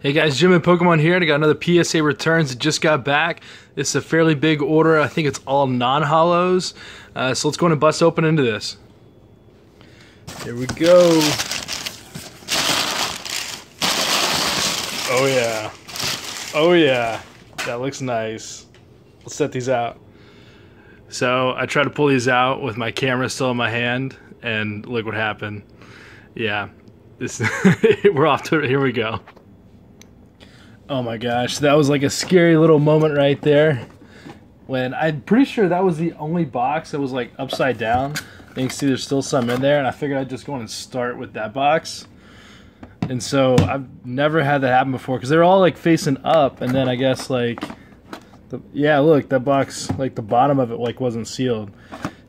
Hey guys, Jim at Pokemon here, and I got another PSA returns that just got back. This is a fairly big order. I think it's all non-holos. So let's go in and bust open into this. Here we go. Oh yeah. Oh yeah. That looks nice. Let's set these out. So I tried to pull these out with my camera still in my hand, and look what happened. Yeah. This we're off to it. Here we go. Oh my gosh, that was like a scary little moment right there. When I'm pretty sure that was the only box that was like upside down. You can see there's still some in there, and I figured I'd just go in and start with that box. And so I've never had that happen before because they're all like facing up, and then I guess like, yeah, look, that box, like the bottom of it like wasn't sealed.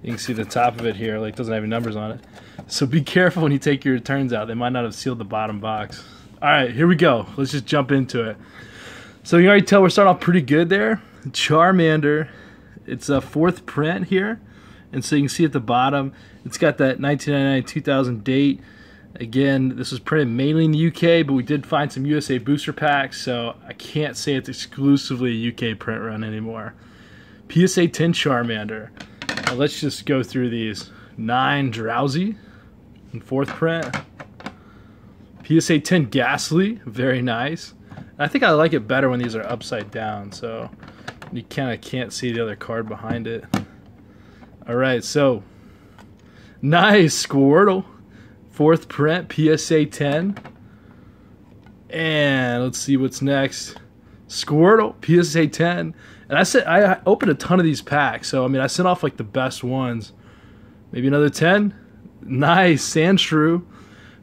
You can see the top of it here like doesn't have any numbers on it. So be careful when you take your returns out. They might not have sealed the bottom box. Alright, here we go. Let's just jump into it. So you can already tell we're starting off pretty good there. Charmander. It's a 4th print here. And so you can see at the bottom, it's got that 1999-2000 date. Again, this was printed mainly in the UK, but we did find some USA booster packs, so I can't say it's exclusively a UK print run anymore. PSA 10 Charmander. Now let's just go through these. 9 Drowsy in 4th print. PSA 10 Ghastly, very nice. I think I like it better when these are upside down, so you kind of can't see the other card behind it. Alright, so nice Squirtle, 4th print, PSA 10. And let's see what's next. Squirtle, PSA 10. And I opened a ton of these packs, so I mean I sent off like the best ones. Maybe another 10. Nice Sandshrew.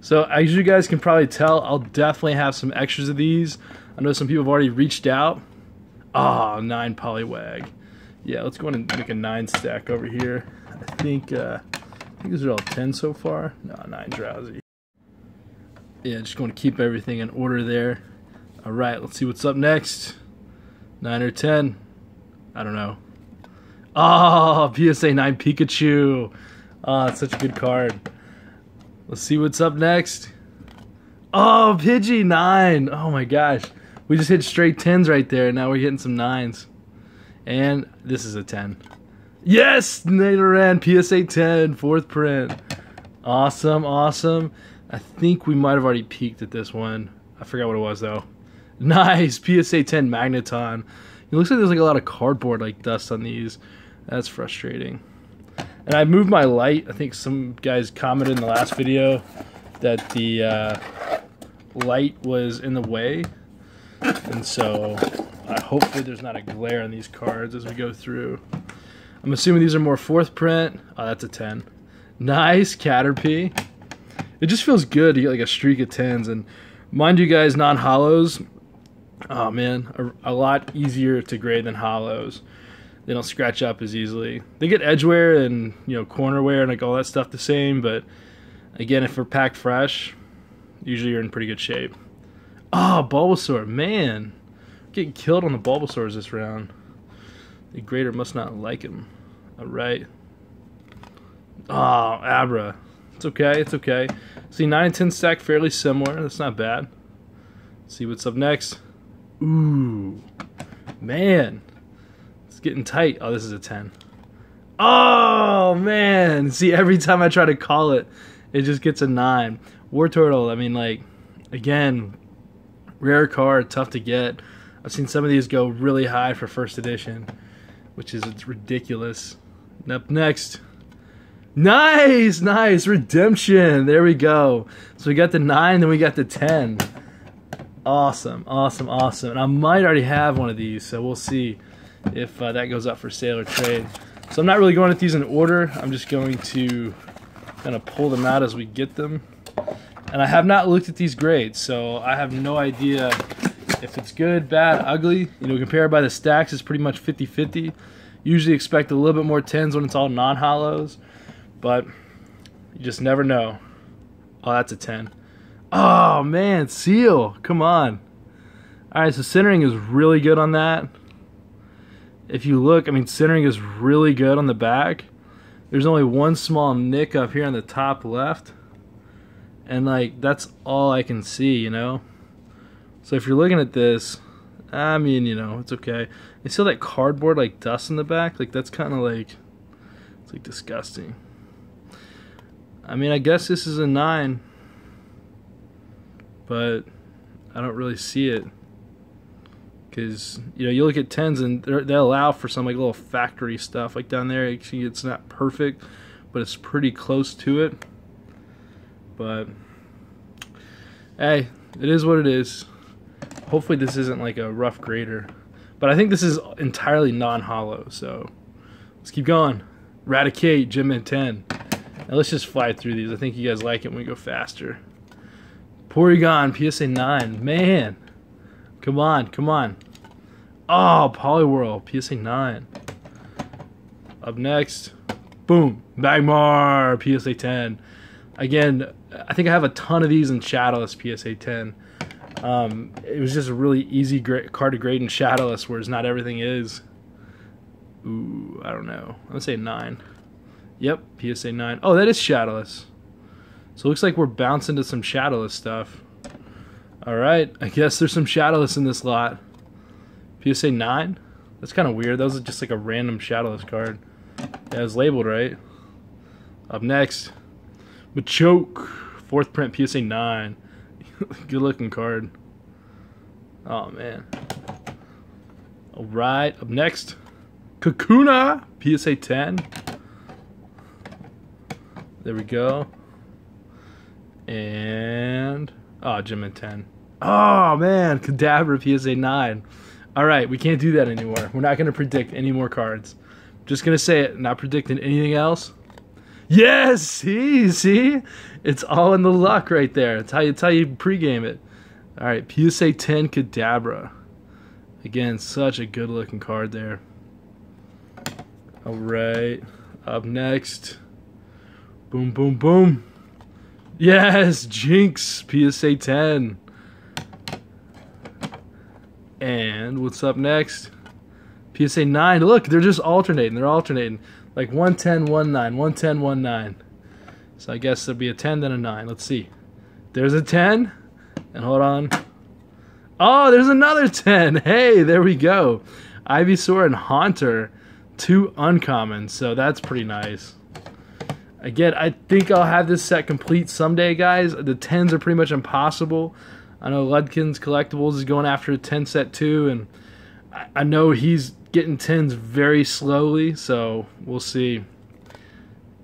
So as you guys can probably tell, I'll definitely have some extras of these. I know some people have already reached out. Oh, 9 Poliwag. Yeah, let's go ahead and make a 9 stack over here. I think these are all 10 so far. No, 9 Drowsy. Yeah, just going to keep everything in order there. All right, let's see what's up next. 9 or 10. I don't know. Oh, PSA 9 Pikachu. Oh, it's such a good card. Let's see what's up next. Oh, Pidgey 9. Oh my gosh. We just hit straight 10s right there. Now we're getting some 9s. And this is a 10. Yes! Nidoran PSA 10. 4th print. Awesome, awesome. I think we might have already peaked at this one. I forgot what it was though. Nice! PSA 10 Magneton. It looks like there's like a lot of cardboard like dust on these. That's frustrating. And I moved my light. I think some guys commented in the last video that the light was in the way. And so hopefully there's not a glare on these cards as we go through. I'm assuming these are more 4th print. Oh, that's a 10. Nice Caterpie. It just feels good to get like a streak of 10s. And mind you guys, non-holos, oh man, a lot easier to grade than holos. They don't scratch up as easily. They get edge wear and corner wear and like all that stuff the same, but again, if they're packed fresh, usually you're in pretty good shape. Oh, Bulbasaur, man, getting killed on the Bulbasaurs this round. The grader must not like him. All right. Oh, Abra. It's okay. It's okay. See, 9 and 10 stack fairly similar. That's not bad. Let's see what's up next. Ooh, man. It's getting tight. Oh, this is a 10. Oh, man. See, every time I try to call it, it just gets a 9. Wartortle, I mean, like, again, rare card, tough to get. I've seen some of these go really high for 1st edition, which is it's ridiculous. And up next, nice, nice, Redemption. There we go. So we got the 9, then we got the 10. Awesome, awesome, awesome. And I might already have one of these, so we'll see if that goes up for sale or trade. So I'm not really going at these in order. I'm just going to kind of pull them out as we get them. And I have not looked at these grades, so I have no idea if it's good, bad, ugly. Compared by the stacks, it's pretty much 50-50. Usually expect a little bit more 10s when it's all non-holos, but you just never know. Oh, that's a 10. Oh, man, Seal. Come on. All right, so centering is really good on that. If you look, I mean, centering is really good on the back. There's only one small nick up here on the top left. And, like, that's all I can see, So if you're looking at this, I mean, you know, it's okay. You see all that cardboard like dust in the back? Like that's kind of like, it's like disgusting. I mean, I guess this is a 9, but I don't really see it. Because, you know, you look at 10s and they allow for some like little factory stuff. Like down there, actually it's not perfect, but it's pretty close to it. But, hey, it is what it is. Hopefully this isn't like a rough grader. But I think this is entirely non-holo, so let's keep going. Raticate, Gym Man 10. Now let's just fly through these. I think you guys like it when we go faster. Porygon, PSA 9. Man. Come on, come on. Oh, Poliwhirl, PSA 9. Up next, boom, Magmar, PSA 10. Again, I think I have a ton of these in Shadowless PSA 10. It was just a really easy card to grade in Shadowless, whereas not everything is. Ooh, I don't know. I'm gonna say 9. Yep, PSA 9. Oh, that is Shadowless. So it looks like we're bouncing to some Shadowless stuff. Alright, I guess there's some Shadowless in this lot. PSA 9? That's kind of weird. That was just like a random Shadowless card. Yeah, it was labeled right. Up next, Machoke. 4th print, PSA 9. Good looking card. Oh, man. Alright, up next, Kakuna. PSA 10. There we go. And oh, Gym Man 10. Oh man, Kadabra PSA 9. Alright, we can't do that anymore. We're not gonna predict any more cards. Just gonna say it, not predicting anything else. Yes! See? It's all in the luck right there. It's how you pregame it. Alright, PSA 10 Kadabra. Again, such a good looking card there. Alright. Up next. Boom, boom, boom. Yes, Jinx, PSA 10. And what's up next? PSA 9. Look, they're just alternating. They're alternating. Like 110, 19, 110, 19. So I guess there'll be a 10, then a 9. Let's see. There's a 10. And hold on. Oh, there's another 10. Hey, there we go. Ivysaur and Haunter. 2 uncommons. So that's pretty nice. Again, I think I'll have this set complete someday, guys. The 10s are pretty much impossible. I know Ludkin's Collectibles is going after a 10 set too, and I know he's getting 10s very slowly, so we'll see.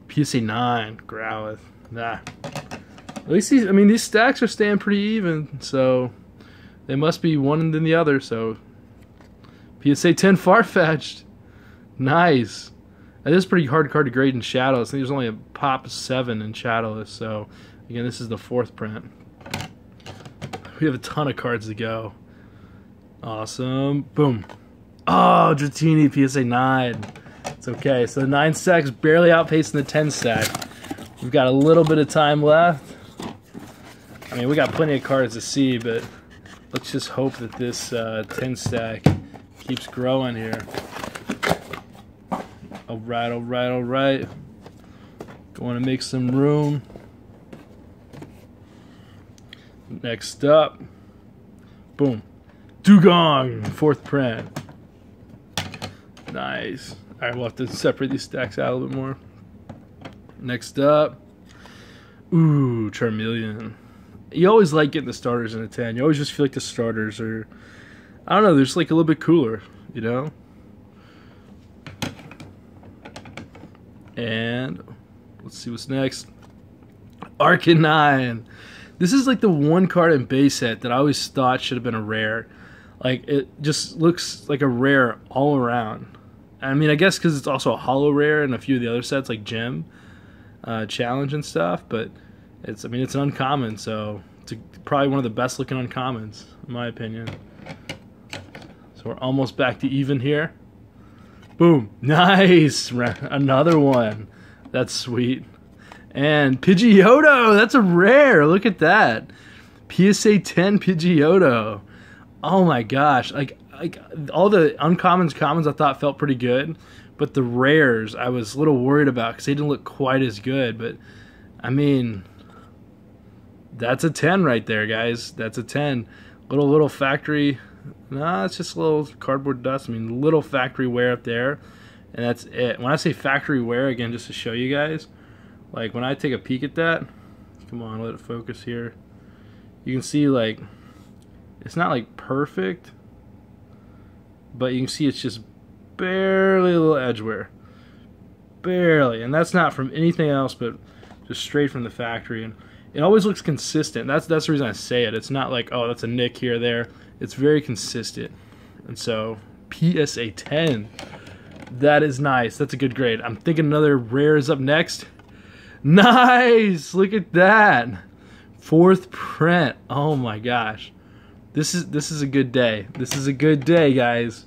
PSA 9, Growlithe. Nah. At least these stacks are staying pretty even, so they must be one than the other, so. PSA 10 Farfetch'd. Nice. That is pretty hard card to grade in Shadowless. I think there's only a pop 7 in Shadowless, so again, this is the 4th print. We have a ton of cards to go. Awesome. Boom. Oh, Dratini, PSA 9. It's okay. So the 9 stack's barely outpacing the 10 stack. We've got a little bit of time left. I mean, we got plenty of cards to see, but let's just hope that this 10 stack keeps growing here. Alright, alright, alright. Going to make some room. Next up. Boom. Dugong, 4th print. Nice. Alright, we'll have to separate these stacks out a little bit more. Next up. Ooh, Charmeleon. You always like getting the starters in a 10. You always just feel like the starters are, I don't know, they're just like a little bit cooler, you know? And let's see what's next. Arcanine. This is like the one card in base set that I always thought should have been a rare. Like, it just looks like a rare all around. I mean, I guess because it's also a holo rare and a few of the other sets like Gem, Challenge and stuff. But it's, I mean, it's an uncommon, so it's probably one of the best looking uncommons in my opinion. So we're almost back to even here. Boom. Nice. Another one. That's sweet. And Pidgeotto. That's a rare. Look at that. PSA 10 Pidgeotto. Oh my gosh. Like all the uncommons, commons I thought felt pretty good. But the rares I was a little worried about because they didn't look quite as good. But, I mean, that's a 10 right there, guys. That's a 10. Little factory. Nah, it's just a little cardboard dust. I mean, little factory wear up there, and that's it. When I say factory wear, again, just to show you guys, like when I take a peek at that, come on, let it focus here. You can see like it's not like perfect, but you can see it's just barely a little edge wear, barely, and that's not from anything else, but just straight from the factory. And it always looks consistent. That's the reason I say it. It's not like, oh, that's a nick here or there. It's very consistent. And so PSA 10, that is nice. That's a good grade. I'm thinking another rare is up next. Nice. Look at that. 4th print. Oh my gosh. This is a good day. This is a good day, guys.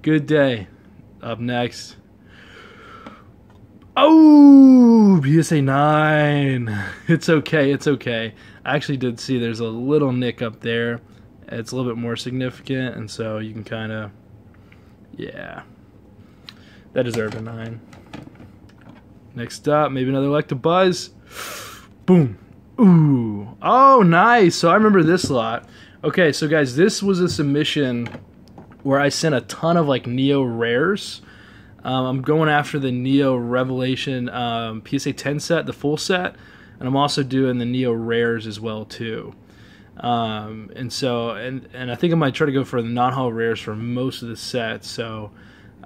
Good day. Up next. Oh, PSA 9. It's okay. It's okay. I actually did see there's a little nick up there. It's a little bit more significant, and so you can kind of, yeah, that deserved a 9. Next up, maybe another Electabuzz. Boom. Ooh. Oh, nice. So I remember this a lot. Okay, so guys, this was a submission where I sent a ton of like Neo rares. I'm going after the Neo Revelation PSA 10 set, the full set, and I'm also doing the Neo rares as well too. And so I think I might try to go for the non-holo rares for most of the set. So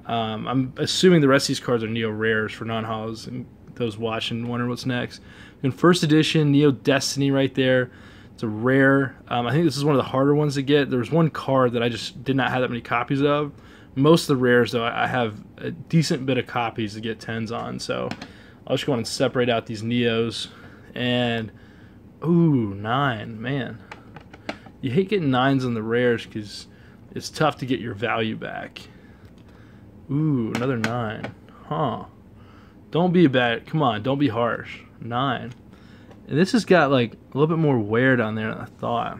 I'm assuming the rest of these cards are Neo rares for non-holos, and those watching wondering what's next. In first edition, Neo Destiny right there. It's a rare. I think this is one of the harder ones to get. There was one card that I just did not have that many copies of. Most of the rares, though, I have a decent bit of copies to get 10s on. So I'll just go on and separate out these Neos. And, ooh, 9. Man. You hate getting 9s on the rares because it's tough to get your value back. Ooh, another 9. Huh. Don't be bad. Come on, don't be harsh. 9. And this has got like a little bit more wear down there than I thought.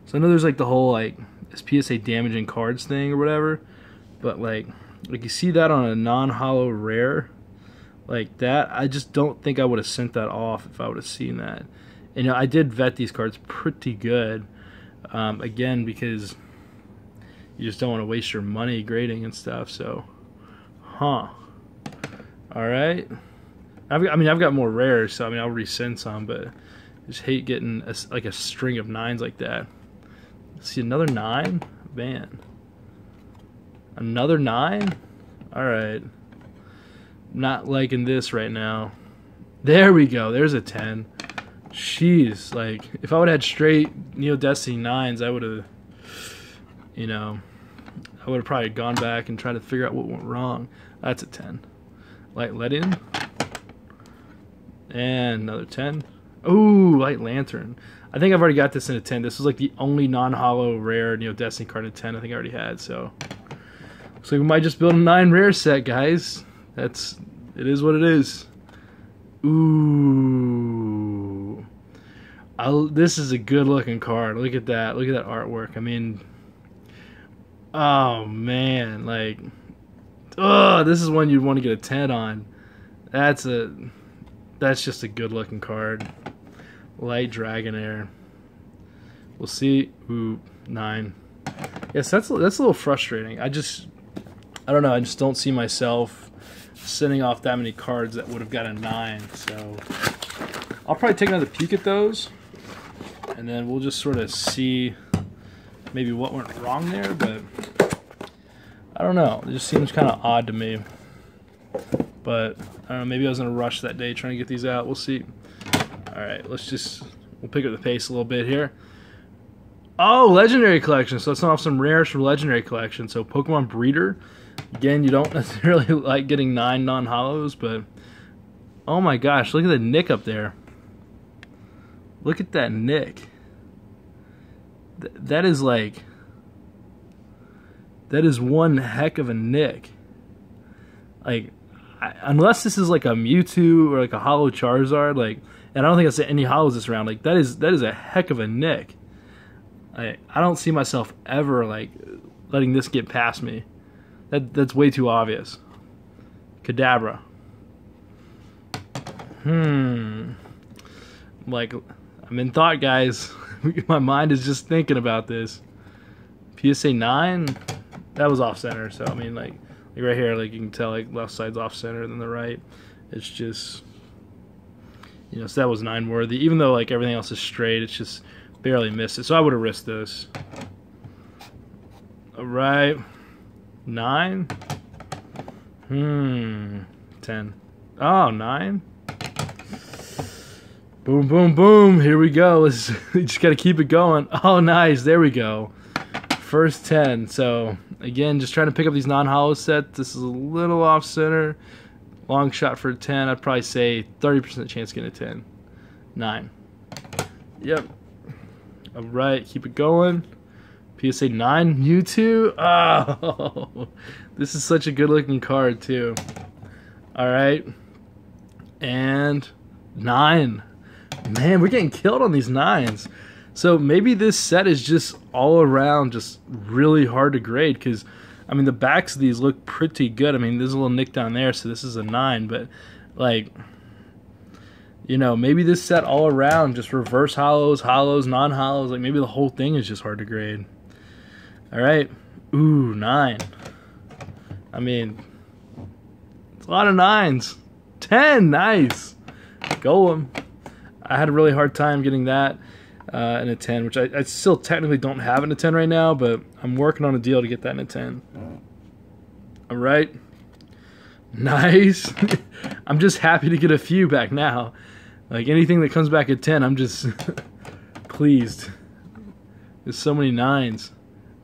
So I know there's like the whole like this PSA damaging cards thing or whatever, but like you see that on a non-holo rare like that, I just don't think I would have sent that off if I would have seen that. And you know, I did vet these cards pretty good, again, because you just don't want to waste your money grading and stuff. So, all right. I've got more rares, so I mean I'll resend some, but I just hate getting like a string of 9s like that. See another 9, man. Another 9. All right. Not liking this right now. There we go. There's a 10. Jeez, like if I would have had straight Neo Destiny 9s, I would have, you know, I would have probably gone back and tried to figure out what went wrong. That's a 10. Light let in. And another 10. Ooh, Light Lantern. I think I've already got this in a 10. This was like the only non-holo rare Neo Destiny card in 10 I think I already had. So looks like we might just build a 9 rare set, guys. It is what it is. Ooh. This is a good looking card. Look at that. Look at that artwork. I mean, oh man, like, oh, this is one you'd want to get a 10 on. That's just a good looking card. Light Dragonair. We'll see. Ooh, 9. Yes, that's a little frustrating. I don't know. I just don't see myself sending off that many cards that would have got a 9. So I'll probably take another peek at those, and then we'll just sort of see maybe what went wrong there. But I don't know. It just seems kind of odd to me. But I don't know, maybe I was in a rush that day trying to get these out. We'll see. Alright, we'll pick up the pace a little bit here. Oh, Legendary Collection. So let's send off some rares from Legendary Collection. So Pokemon Breeder. Again, you don't necessarily like getting 9 non-holos, but oh my gosh, look at the nick up there. Look at that nick. That is like, that is one heck of a nick. Like, unless this is like a Mewtwo or like a Holo Charizard, like, and I don't think I said any holos this round, like that is a heck of a nick. I don't see myself ever like letting this get past me. That's way too obvious. Kadabra. Like, I'm in thought, guys. My mind is just thinking about this. PSA 9, that was off center. So I mean, like right here, like you can tell, like left side's off center than the right. It's just, you know, so that was 9 worthy. Even though like everything else is straight, it's just barely missed it. So I would have risked this. All right, 9. 10. Oh, 9. Boom, boom, boom. Here we go. We just got to keep it going. Oh, nice. There we go. First 10. So, again, just trying to pick up these non-holo sets. This is a little off center. Long shot for a 10. I'd probably say 30% chance getting a 10. 9. Yep. All right. Keep it going. PSA 9. Mewtwo. Oh, this is such a good-looking card, too. All right. And 9. Man, we're getting killed on these 9s. So maybe this set is just all around just really hard to grade because, I mean, the backs of these look pretty good. I mean, there's a little nick down there, so this is a 9. But, like, you know, maybe this set all around just reverse holos, holos, non-holos. Like, maybe the whole thing is just hard to grade. All right. Ooh, 9. I mean, it's a lot of 9s. 10. Nice. Golem. I had a really hard time getting that in a 10, which I still technically don't have in a 10 right now, but I'm working on a deal to get that in a 10. All right. Nice. I'm just happy to get a few back now. Like anything that comes back at 10, I'm just pleased. There's so many 9s.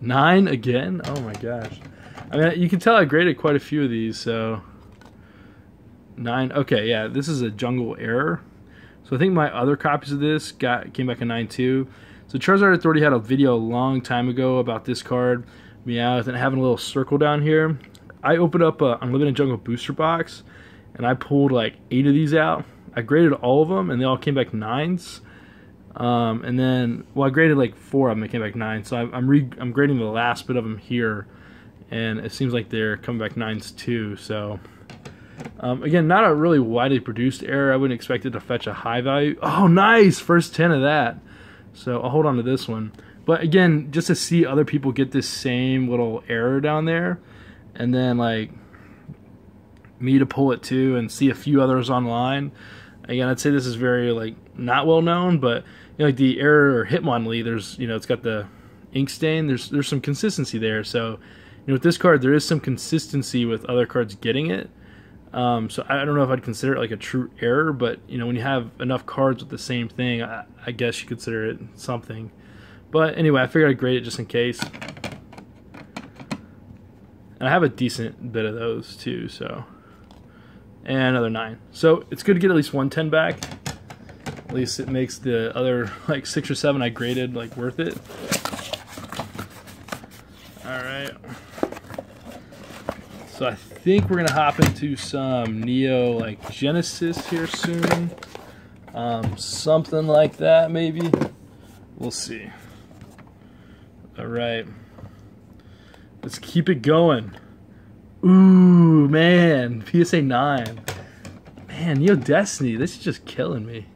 9 again? Oh my gosh. I mean, you can tell I graded quite a few of these, so 9. Okay, yeah, this is a jungle error. So I think my other copies of this came back in 9 too. So Charizard Authority had a video a long time ago about this card, Meowth, and having a little circle down here. I opened up a Unlimited Jungle booster box, and I pulled like 8 of these out. I graded all of them, and they all came back 9s. And then, well, I graded like 4 of them. They came back 9. So I'm grading the last bit of them here, and it seems like they're coming back 9s too. So. Again, not a really widely produced error. I wouldn't expect it to fetch a high value. Oh, nice! First 10 of that. So I'll hold on to this one. But again, just to see other people get this same little error down there, and then like me to pull it too, and see a few others online. Again, I'd say this is very like not well known, but you know, like the error or Hitmonlee, there's, you know, it's got the ink stain. There's some consistency there. So you know, with this card, there is some consistency with other cards getting it. So I don't know if I'd consider it like a true error, but you know, when you have enough cards with the same thing, I guess you consider it something. But anyway, I figured I'd grade it just in case. And I have a decent bit of those too, so. And another 9. So it's good to get at least 1 10 back. At least it makes the other like 6 or 7 I graded like worth it. Alright. So I think we're gonna hop into some Neo like Genesis here soon, something like that maybe. We'll see. All right, let's keep it going. Ooh man, PSA 9. Man, Neo Destiny. This is just killing me.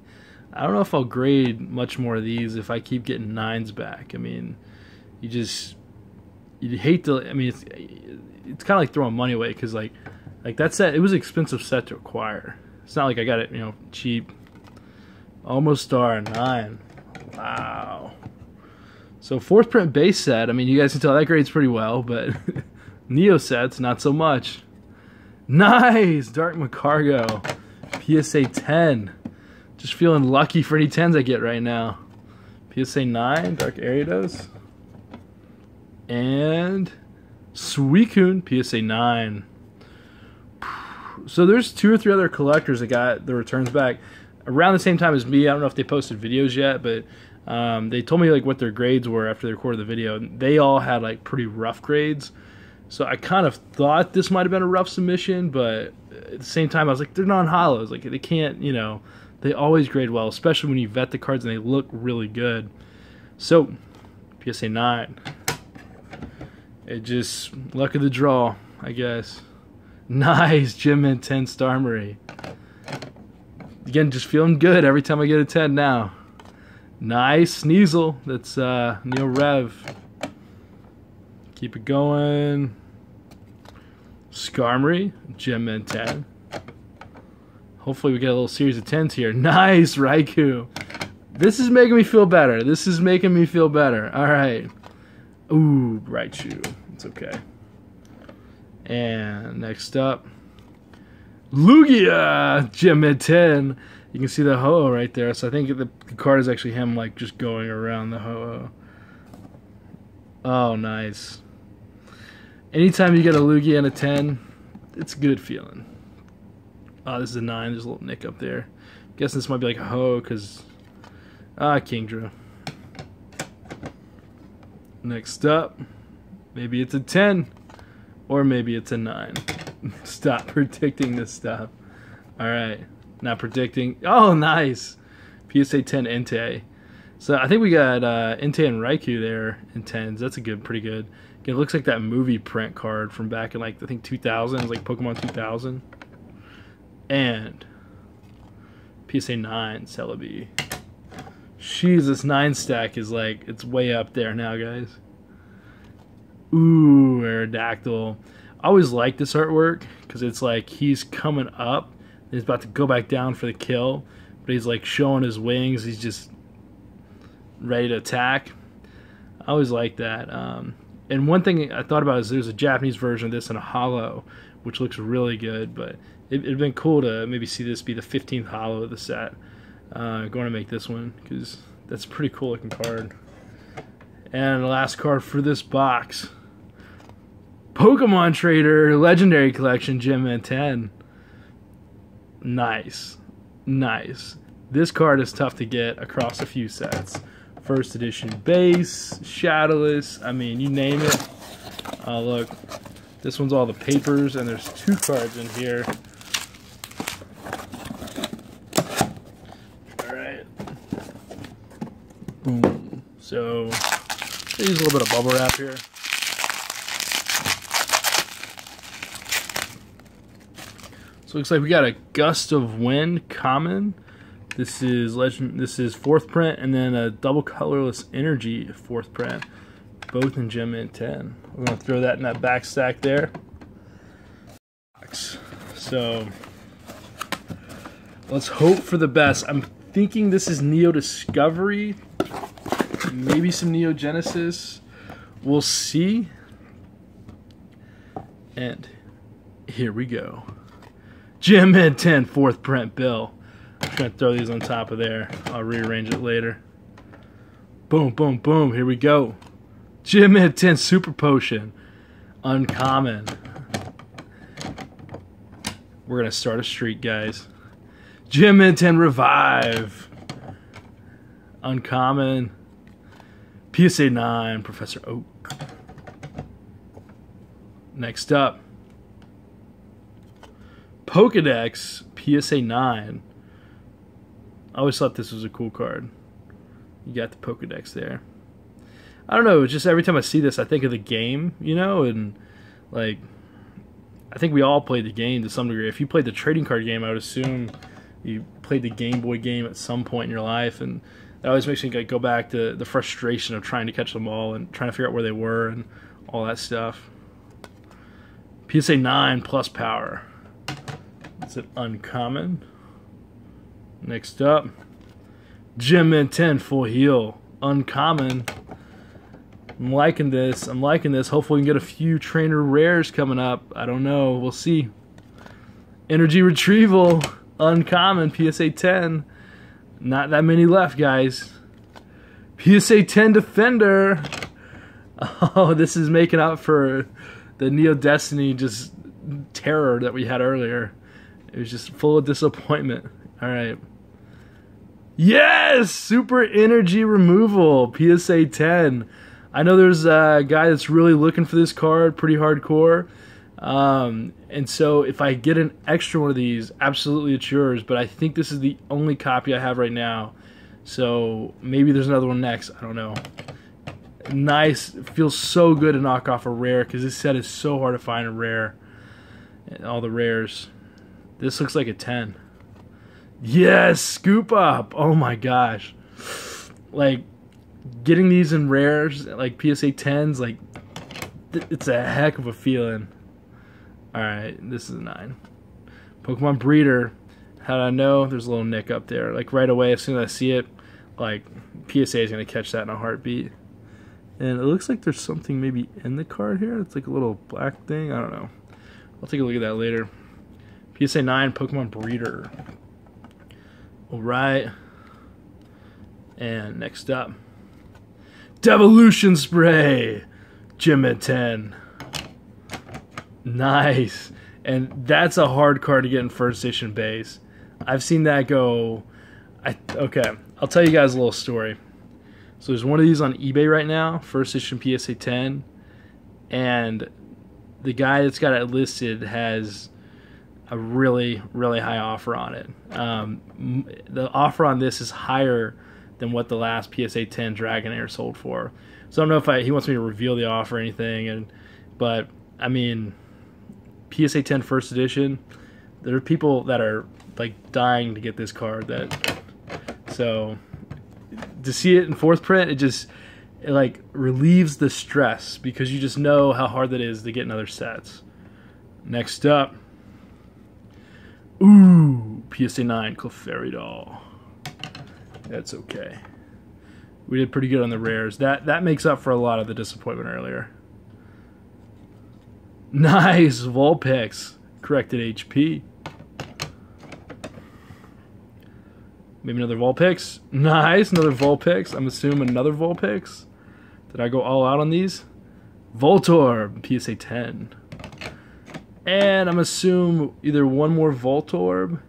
I don't know if I'll grade much more of these if I keep getting 9s back. I mean, you'd hate to. I mean, it's kind of like throwing money away because like that set, it was an expensive set to acquire. It's not like I got it, you know, cheap. Almost star 9. Wow. So 4th print base set. I mean, you guys can tell that grades pretty well, but Neo sets not so much. Nice, Dark Macargo, PSA 10. Just feeling lucky for any 10s I get right now. PSA 9, Dark Ariados. And Suicune, PSA 9. So there's 2 or 3 other collectors that got the returns back around the same time as me. I don't know if they posted videos yet, but they told me like what their grades were after they recorded the video. They all had like pretty rough grades. So I kind of thought this might have been a rough submission, but at the same time I was like, they're non-holos. Like they can't, you know, they always grade well, especially when you vet the cards and they look really good. So PSA 9. It just luck of the draw, I guess. Nice, Gym and 10 Starmie. Again, just feeling good every time I get a 10 now. Nice Sneasel. That's Neo Rev. Keep it going. Skarmory, Gem Man 10. Hopefully we get a little series of 10s here. Nice Raikou. This is making me feel better. This is making me feel better. All right. Ooh, Raichu. It's okay. And next up, Lugia, Gem Man 10. You can see the Ho-Oh right there. So I think the card is actually him like just going around the Ho-Oh. Oh, nice. Anytime you get a Lugia and a 10, it's a good feeling. Oh, this is a 9. There's a little nick up there. I'm guessing this might be like a Ho because... Kingdra. Next up, maybe it's a 10. Or maybe it's a 9. Stop predicting this stuff. Alright. Not predicting. Oh, nice. PSA 10 Entei. So I think we got Entei and Raikou there in 10s. That's a good, pretty good. It looks like that movie print card from back in like I think 2000. It was like Pokemon 2000. And PSA 9 Celebi. Jeez, this 9 stack is like it's way up there now, guys. Ooh, Aerodactyl. I always like this artwork because it's like he's coming up and he's about to go back down for the kill, but he's like showing his wings. He's just ready to attack. I always like that. And one thing I thought about is there's a Japanese version of this in a holo, which looks really good, but it'd been cool to maybe see this be the 15th holo of the set. Going to make this one because that's a pretty cool looking card. And the last card for this box, Pokemon Trader Legendary Collection Gem Man 10. Nice. Nice. This card is tough to get across a few sets. First edition base, shadowless, I mean, you name it. Oh, look. This one's all the papers, and there's 2 cards in here. Alright. Boom. So, I use a little bit of bubble wrap here. So it looks like we got a Gust of Wind common. This is legend. This is 4th print, and then a double colorless energy 4th print, both in Gem Man 10. We're gonna throw that in that back stack there. So let's hope for the best. I'm thinking this is Neo Discovery, maybe some Neo Genesis. We'll see. And here we go. Gem Man 10 4th print bill. I'm just going to throw these on top of there. I'll rearrange it later. Boom, boom, boom. Here we go. Gem Man 10 Super Potion. Uncommon. We're going to start a streak, guys. Gem Man 10 Revive. Uncommon. PSA 9 Professor Oak. Next up, Pokedex PSA 9. I always thought this was a cool card. You got the Pokedex there. I don't know, just every time I see this I think of the game, you know, and like I think we all played the game to some degree. If you played the trading card game, I would assume you played the Game Boy game at some point in your life, and that always makes me like, go back to the frustration of trying to catch them all and trying to figure out where they were and all that stuff. PSA 9 plus power. It's an uncommon. Next up, Gem Man 10 full heal. Uncommon. I'm liking this. I'm liking this. Hopefully we can get a few trainer rares coming up. I don't know. We'll see. Energy Retrieval. Uncommon. PSA 10. Not that many left, guys. PSA 10 Defender. Oh, this is making up for the Neo Destiny just terror that we had earlier. It was just full of disappointment. Alright. Yes! Super Energy Removal. PSA 10. I know there's a guy that's really looking for this card. Pretty hardcore. And so if I get an extra one of these, absolutely it's yours. But I think this is the only copy I have right now. So maybe there's another one next. I don't know. Nice. It feels so good to knock off a rare because this set is so hard to find a rare. And all the rares. This looks like a 10. Yes! Scoop Up! Oh my gosh. like getting these in rares, like PSA 10s, like it's a heck of a feeling. All right, this is a 9. Pokemon Breeder. How do I know? There's a little nick up there. Like right away, as soon as I see it, like PSA is gonna catch that in a heartbeat. And it looks like there's something maybe in the card here. It's like a little black thing. I don't know. I'll take a look at that later. PSA 9 Pokemon Breeder. All right. And next up, Devolution Spray, Gym at 10. Nice. And that's a hard card to get in first edition base. I've seen that go. Okay, I'll tell you guys a little story. So there's one of these on eBay right now, first edition PSA 10, and the guy that's got it listed has a really, really high offer on it. The offer on this is higher than what the last PSA 10 Dragonair sold for. So I don't know if he wants me to reveal the offer or anything, but I mean, PSA 10 first edition, there are people that are like dying to get this card. So to see it in fourth print, it like relieves the stress because you just know how hard that is to get in other sets. Next up, ooh, PSA 9 Clefairy. That's okay. We did pretty good on the rares. That makes up for a lot of the disappointment earlier. Nice, Vulpix, corrected HP. Maybe another Vulpix. Nice, another Vulpix. I'm assuming another Vulpix. Did I go all out on these? Voltorb, PSA 10. And I'm assuming either one more Voltorb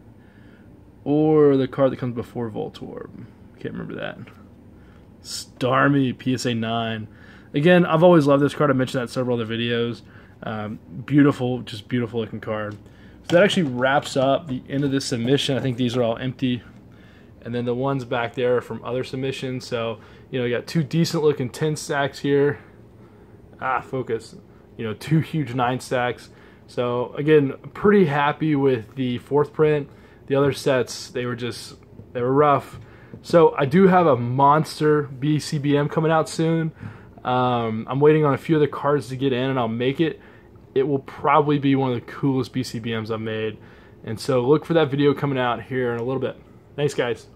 or the card that comes before Voltorb. Can't remember that. Starmie, PSA 9. Again, I've always loved this card. I mentioned that in several other videos. Beautiful, just beautiful looking card. So that actually wraps up the end of this submission. I think these are all empty. And then the ones back there are from other submissions. So, you know, you got two decent looking 10 stacks here. Focus. You know, two huge 9 stacks. So, again, pretty happy with the fourth print. The other sets, they were rough. So, I do have a monster BCBM coming out soon. I'm waiting on a few other cards to get in, and I'll make it. It will probably be one of the coolest BCBMs I've made. And so, look for that video coming out here in a little bit. Thanks, guys.